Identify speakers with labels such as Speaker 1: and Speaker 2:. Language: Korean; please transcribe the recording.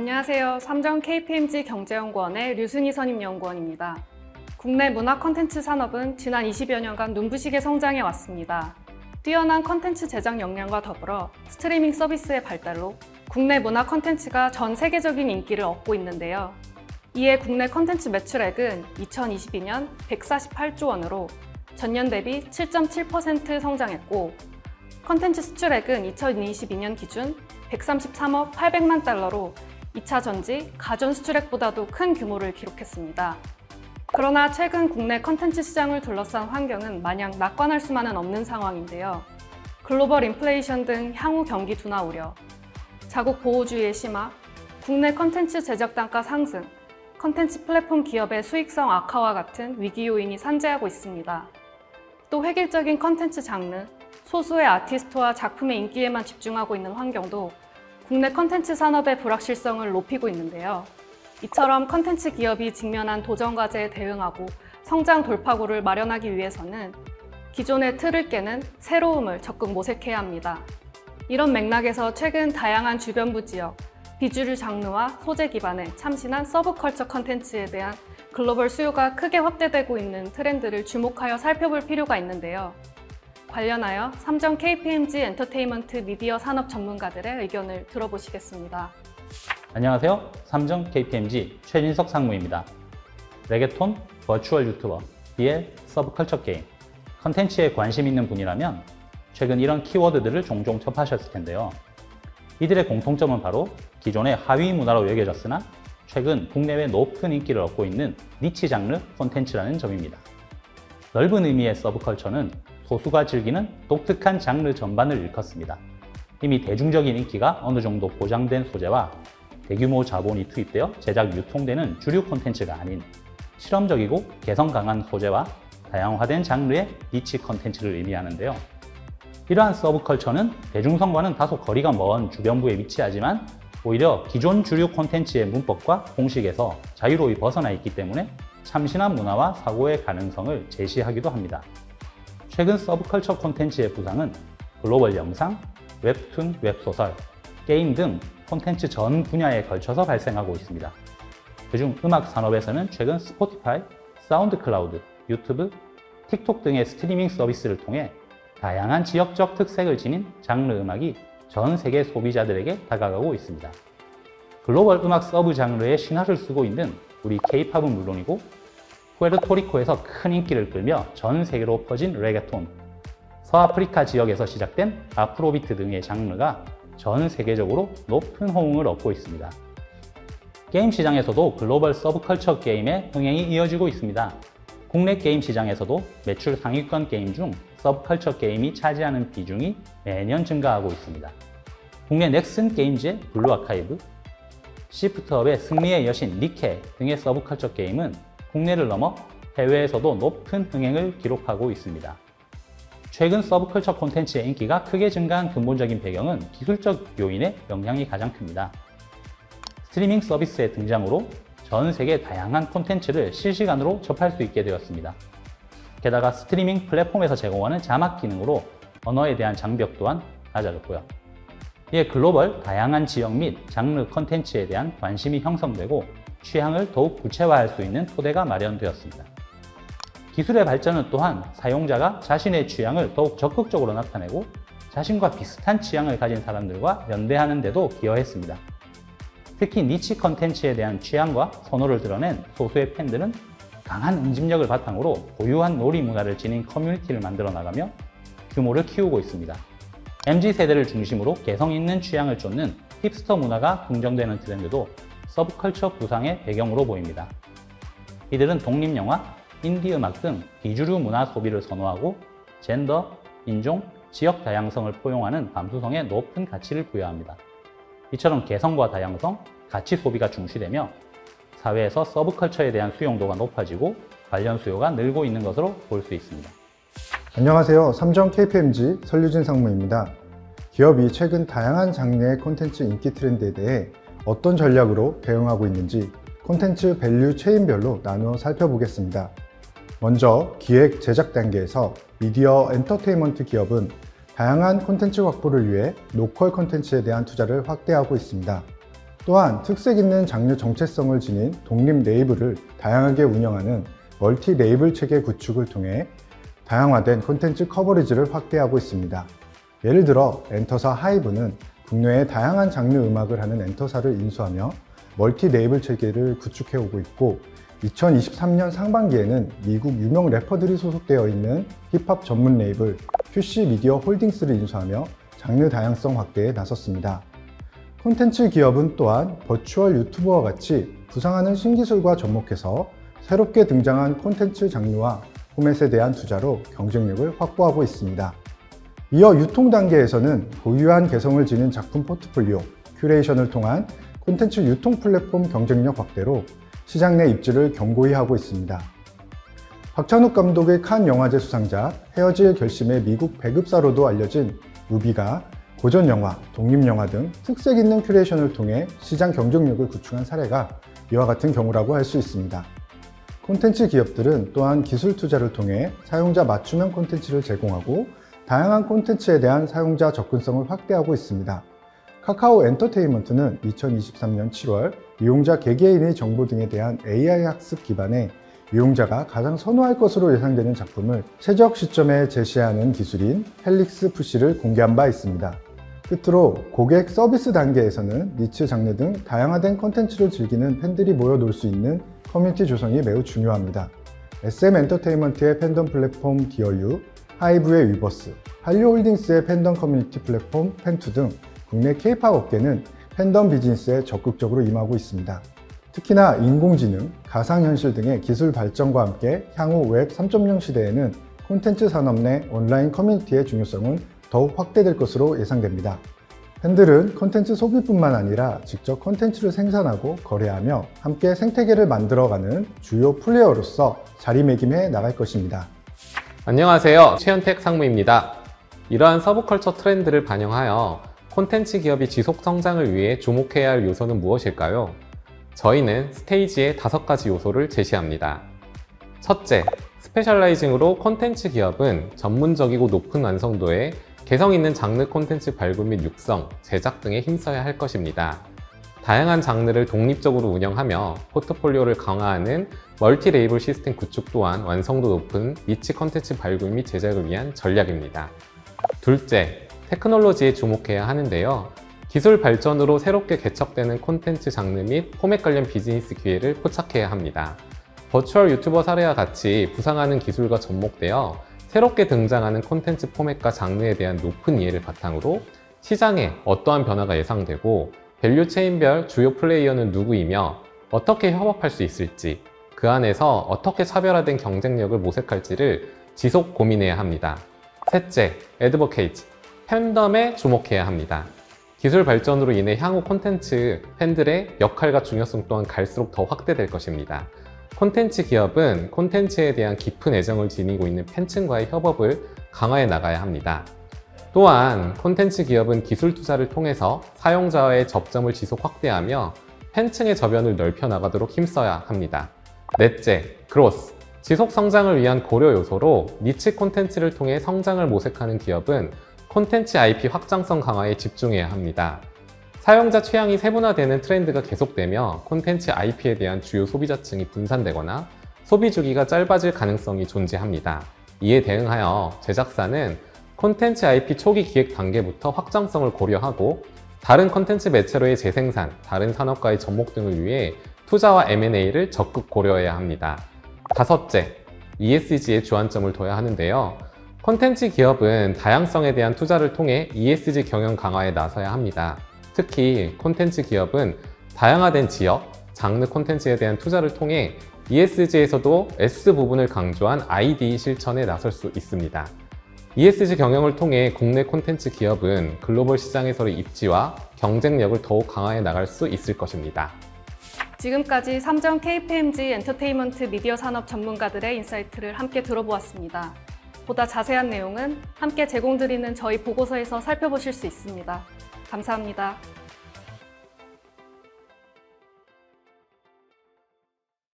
Speaker 1: 안녕하세요. 삼정 KPMG 경제연구원의 류순희 선임연구원입니다. 국내 문화 콘텐츠 산업은 지난 20여 년간 눈부시게 성장해 왔습니다. 뛰어난 콘텐츠 제작 역량과 더불어 스트리밍 서비스의 발달로 국내 문화 콘텐츠가 전 세계적인 인기를 얻고 있는데요. 이에 국내 콘텐츠 매출액은 2022년 148조 원으로 전년 대비 7.7% 성장했고, 콘텐츠 수출액은 2022년 기준 133억 800만 달러로 2차 전지, 가전 수출액보다도 큰 규모를 기록했습니다. 그러나 최근 국내 콘텐츠 시장을 둘러싼 환경은 마냥 낙관할 수만은 없는 상황인데요. 글로벌 인플레이션 등 향후 경기 둔화 우려, 자국 보호주의의 심화, 국내 콘텐츠 제작 단가 상승, 콘텐츠 플랫폼 기업의 수익성 악화와 같은 위기 요인이 산재하고 있습니다. 또 획일적인 콘텐츠 장르, 소수의 아티스트와 작품의 인기에만 집중하고 있는 환경도 국내 콘텐츠 산업의 불확실성을 높이고 있는데요. 이처럼 콘텐츠 기업이 직면한 도전 과제에 대응하고 성장 돌파구를 마련하기 위해서는 기존의 틀을 깨는 새로움을 적극 모색해야 합니다. 이런 맥락에서 최근 다양한 주변부 지역, 비주류 장르와 소재 기반의 참신한 서브컬처 콘텐츠에 대한 글로벌 수요가 크게 확대되고 있는 트렌드를 주목하여 살펴볼 필요가 있는데요. 관련하여 삼정 KPMG 엔터테인먼트 미디어 산업 전문가들의 의견을 들어보시겠습니다.
Speaker 2: 안녕하세요. 삼정 KPMG 최진석 상무입니다. 레게톤, 버추얼 유튜버, BL, 서브컬처 게임, 컨텐츠에 관심 있는 분이라면 최근 이런 키워드들을 종종 접하셨을 텐데요. 이들의 공통점은 바로 기존의 하위 문화로 여겨졌으나 최근 국내외 높은 인기를 얻고 있는 니치 장르 콘텐츠라는 점입니다. 넓은 의미의 서브컬처는 소수가 즐기는 독특한 장르 전반을 일컫습니다. 이미 대중적인 인기가 어느 정도 보장된 소재와 대규모 자본이 투입되어 제작 유통되는 주류 콘텐츠가 아닌 실험적이고 개성 강한 소재와 다양화된 장르의 니치 콘텐츠를 의미하는데요. 이러한 서브컬처는 대중성과는 다소 거리가 먼 주변부에 위치하지만 오히려 기존 주류 콘텐츠의 문법과 공식에서 자유로이 벗어나 있기 때문에 참신한 문화와 사고의 가능성을 제시하기도 합니다. 최근 서브컬처 콘텐츠의 부상은 글로벌 영상, 웹툰, 웹소설, 게임 등 콘텐츠 전 분야에 걸쳐서 발생하고 있습니다. 그중 음악 산업에서는 최근 스포티파이, 사운드 클라우드, 유튜브, 틱톡 등의 스트리밍 서비스를 통해 다양한 지역적 특색을 지닌 장르 음악이 전 세계 소비자들에게 다가가고 있습니다. 글로벌 음악 서브 장르의 신화를 쓰고 있는 우리 K-팝은 물론이고 푸에르토리코에서 큰 인기를 끌며 전 세계로 퍼진 레게톤, 서아프리카 지역에서 시작된 아프로비트 등의 장르가 전 세계적으로 높은 호응을 얻고 있습니다. 게임 시장에서도 글로벌 서브컬처 게임의 흥행이 이어지고 있습니다. 국내 게임 시장에서도 매출 상위권 게임 중 서브컬처 게임이 차지하는 비중이 매년 증가하고 있습니다. 국내 넥슨 게임즈의 블루 아카이브, 시프트업의 승리의 여신 니케 등의 서브컬처 게임은 국내를 넘어 해외에서도 높은 흥행을 기록하고 있습니다. 최근 서브컬처 콘텐츠의 인기가 크게 증가한 근본적인 배경은 기술적 요인의 영향이 가장 큽니다. 스트리밍 서비스의 등장으로 전 세계 다양한 콘텐츠를 실시간으로 접할 수 있게 되었습니다. 게다가 스트리밍 플랫폼에서 제공하는 자막 기능으로 언어에 대한 장벽 또한 낮아졌고요. 이에 글로벌 다양한 지역 및 장르 콘텐츠에 대한 관심이 형성되고 취향을 더욱 구체화할 수 있는 토대가 마련되었습니다. 기술의 발전은 또한 사용자가 자신의 취향을 더욱 적극적으로 나타내고 자신과 비슷한 취향을 가진 사람들과 연대하는 데도 기여했습니다. 특히 니치 콘텐츠에 대한 취향과 선호를 드러낸 소수의 팬들은 강한 응집력을 바탕으로 고유한 놀이 문화를 지닌 커뮤니티를 만들어 나가며 규모를 키우고 있습니다. MZ세대를 중심으로 개성 있는 취향을 쫓는 힙스터 문화가 긍정되는 트렌드도 서브컬처 부상의 배경으로 보입니다. 이들은 독립영화, 인디음악 등 비주류 문화 소비를 선호하고 젠더, 인종, 지역 다양성을 포용하는 감수성에 높은 가치를 부여합니다. 이처럼 개성과 다양성, 가치 소비가 중시되며 사회에서 서브컬처에 대한 수용도가 높아지고 관련 수요가 늘고 있는 것으로 볼 수 있습니다.
Speaker 3: 안녕하세요. 삼정 KPMG 설유진 상무입니다. 기업이 최근 다양한 장르의 콘텐츠 인기 트렌드에 대해 어떤 전략으로 대응하고 있는지 콘텐츠 밸류 체인별로 나누어 살펴보겠습니다. 먼저 기획 제작 단계에서 미디어 엔터테인먼트 기업은 다양한 콘텐츠 확보를 위해 로컬 콘텐츠에 대한 투자를 확대하고 있습니다. 또한 특색 있는 장르 정체성을 지닌 독립 레이블을 다양하게 운영하는 멀티 레이블 체계 구축을 통해 다양화된 콘텐츠 커버리지를 확대하고 있습니다. 예를 들어 엔터사 하이브는 국내의 다양한 장르 음악을 하는 엔터사를 인수하며 멀티 레이블 체계를 구축해오고 있고 2023년 상반기에는 미국 유명 래퍼들이 소속되어 있는 힙합 전문 레이블 QC 미디어 홀딩스를 인수하며 장르 다양성 확대에 나섰습니다. 콘텐츠 기업은 또한 버추얼 유튜버와 같이 부상하는 신기술과 접목해서 새롭게 등장한 콘텐츠 장르와 포맷에 대한 투자로 경쟁력을 확보하고 있습니다. 이어 유통 단계에서는 고유한 개성을 지닌 작품 포트폴리오, 큐레이션을 통한 콘텐츠 유통 플랫폼 경쟁력 확대로 시장 내 입지를 견고히 하고 있습니다. 박찬욱 감독의 칸 영화제 수상자, 헤어질 결심의 미국 배급사로도 알려진 무비가 고전 영화, 독립 영화 등 특색 있는 큐레이션을 통해 시장 경쟁력을 구축한 사례가 이와 같은 경우라고 할 수 있습니다. 콘텐츠 기업들은 또한 기술 투자를 통해 사용자 맞춤형 콘텐츠를 제공하고 다양한 콘텐츠에 대한 사용자 접근성을 확대하고 있습니다. 카카오 엔터테인먼트는 2023년 7월 이용자 개개인의 정보 등에 대한 AI 학습 기반의 이용자가 가장 선호할 것으로 예상되는 작품을 최적 시점에 제시하는 기술인 헬릭스 푸시를 공개한 바 있습니다. 끝으로 고객 서비스 단계에서는 니치 장르 등 다양화된 콘텐츠를 즐기는 팬들이 모여 놀 수 있는 커뮤니티 조성이 매우 중요합니다. SM 엔터테인먼트의 팬덤 플랫폼 디어유, 하이브의 위버스, 한류홀딩스의 팬덤 커뮤니티 플랫폼 팬투 등 국내 K-팝 업계는 팬덤 비즈니스에 적극적으로 임하고 있습니다. 특히나 인공지능, 가상현실 등의 기술 발전과 함께 향후 웹 3.0 시대에는 콘텐츠 산업 내 온라인 커뮤니티의 중요성은 더욱 확대될 것으로 예상됩니다. 팬들은 콘텐츠 소비뿐만 아니라 직접 콘텐츠를 생산하고 거래하며 함께 생태계를 만들어가는 주요 플레이어로서 자리매김해 나갈 것입니다.
Speaker 4: 안녕하세요. 최현택 상무입니다. 이러한 서브컬처 트렌드를 반영하여 콘텐츠 기업이 지속 성장을 위해 주목해야 할 요소는 무엇일까요? 저희는 스테이지의 5가지 요소를 제시합니다. 첫째, 스페셜라이징으로 콘텐츠 기업은 전문적이고 높은 완성도의 개성 있는 장르 콘텐츠 발굴 및 육성, 제작 등에 힘써야 할 것입니다. 다양한 장르를 독립적으로 운영하며 포트폴리오를 강화하는 멀티 레이블 시스템 구축 또한 완성도 높은 니치 콘텐츠 발굴 및 제작을 위한 전략입니다. 둘째, 테크놀로지에 주목해야 하는데요. 기술 발전으로 새롭게 개척되는 콘텐츠 장르 및 포맷 관련 비즈니스 기회를 포착해야 합니다. 버추얼 유튜버 사례와 같이 부상하는 기술과 접목되어 새롭게 등장하는 콘텐츠 포맷과 장르에 대한 높은 이해를 바탕으로 시장에 어떠한 변화가 예상되고 밸류 체인별 주요 플레이어는 누구이며 어떻게 협업할 수 있을지, 그 안에서 어떻게 차별화된 경쟁력을 모색할지를 지속 고민해야 합니다. 셋째, 애드버케이트, 팬덤에 주목해야 합니다. 기술 발전으로 인해 향후 콘텐츠 팬들의 역할과 중요성 또한 갈수록 더 확대될 것입니다. 콘텐츠 기업은 콘텐츠에 대한 깊은 애정을 지니고 있는 팬층과의 협업을 강화해 나가야 합니다. 또한 콘텐츠 기업은 기술 투자를 통해서 사용자와의 접점을 지속 확대하며 팬층의 저변을 넓혀 나가도록 힘써야 합니다. 넷째, 그로스. 지속 성장을 위한 고려 요소로 니치 콘텐츠를 통해 성장을 모색하는 기업은 콘텐츠 IP 확장성 강화에 집중해야 합니다. 사용자 취향이 세분화되는 트렌드가 계속되며 콘텐츠 IP에 대한 주요 소비자층이 분산되거나 소비 주기가 짧아질 가능성이 존재합니다. 이에 대응하여 제작사는 콘텐츠 IP 초기 기획 단계부터 확장성을 고려하고 다른 콘텐츠 매체로의 재생산, 다른 산업과의 접목 등을 위해 투자와 M&A를 적극 고려해야 합니다. 다섯째, ESG에 주안점을 둬야 하는데요. 콘텐츠 기업은 다양성에 대한 투자를 통해 ESG 경영 강화에 나서야 합니다. 특히 콘텐츠 기업은 다양화된 지역, 장르 콘텐츠에 대한 투자를 통해 ESG에서도 S 부분을 강조한 ID 실천에 나설 수 있습니다. ESG 경영을 통해 국내 콘텐츠 기업은 글로벌 시장에서의 입지와 경쟁력을 더욱 강화해 나갈 수 있을 것입니다.
Speaker 1: 지금까지 삼정 KPMG 엔터테인먼트 미디어 산업 전문가들의 인사이트를 함께 들어보았습니다. 보다 자세한 내용은 함께 제공드리는 저희 보고서에서 살펴보실 수 있습니다. 감사합니다.